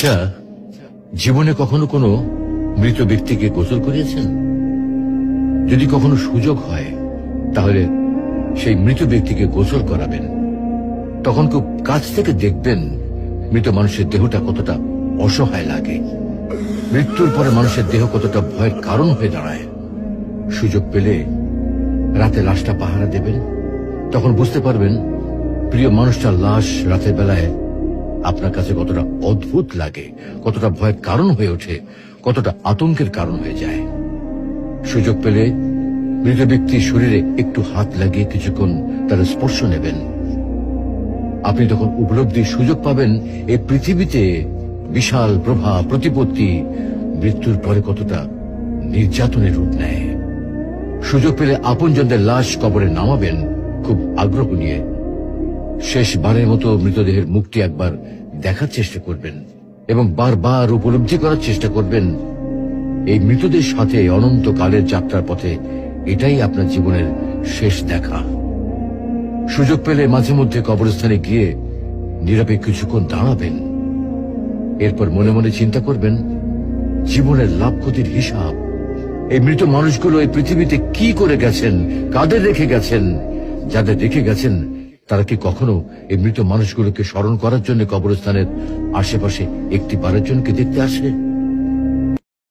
আচ্ছা, জীবনে কখনো কোনো মৃত ব্যক্তিকে গোসল করিয়েছেন? যদি কখনো সুযোগ হয় তাহলে সেই মৃত ব্যক্তিকে গোসল করাবেন। তখন খুব কাছ থেকে দেখবেন মৃত মানুষের দেহটা কতটা অসহায় লাগে, মৃত্যুর পরে মানুষের দেহ কতটা ভয়ের কারণ হয়ে দাঁড়ায়। সুযোগ পেলে রাতে লাশটা পাহারা দেবেন, তখন বুঝতে পারবেন প্রিয় মানুষটার লাশ রাতের বেলায় আপনার কাছে কতটা অদ্ভুত লাগে, কতটা ভয়ের কারণ হয়ে ওঠে, কতটা আতঙ্কের কারণ হয়ে যায়। সুযোগ পেলে মৃত ব্যক্তির শরীরে একটু হাত লাগিয়ে কিছুক্ষণ তার স্পর্শ নেবেন। আপনি তখন উপলব্ধির সুযোগ পাবেন এই পৃথিবীতে বিশাল প্রভাব প্রতিপত্তি মৃত্যুর পরে কতটা নির্যাতনের রূপ নেয়। সুযোগ পেলে আপনজনদের লাশ কবরে নামাবেন খুব আগ্রহ নিয়ে। শেষবারের মতো মৃতদেহের মুখটি একবার দেখার চেষ্টা করবেন এবং বারবার উপলব্ধি করার চেষ্টা করবেন এই মৃতদের সাথে অনন্তকালের যাত্রার পথে এটাই আপনার জীবনের শেষ দেখা। সুযোগ পেলে মাঝে মধ্যে কবরস্থানে গিয়ে নীরবে কিছুক্ষণ দাঁড়াবেন। এরপর মনে মনে চিন্তা করবেন জীবনের লাভ ক্ষতির হিসাব। এই মৃত মানুষগুলো এই পৃথিবীতে কি করে গেছেন, কাদের রেখে গেছেন। যাদের রেখে গেছেন তারা কি কখনো এই মৃত মানুষগুলোকে স্মরণ করার জন্য কবরস্থানের আশেপাশে একটি বারের জন্য দেখতে আসে?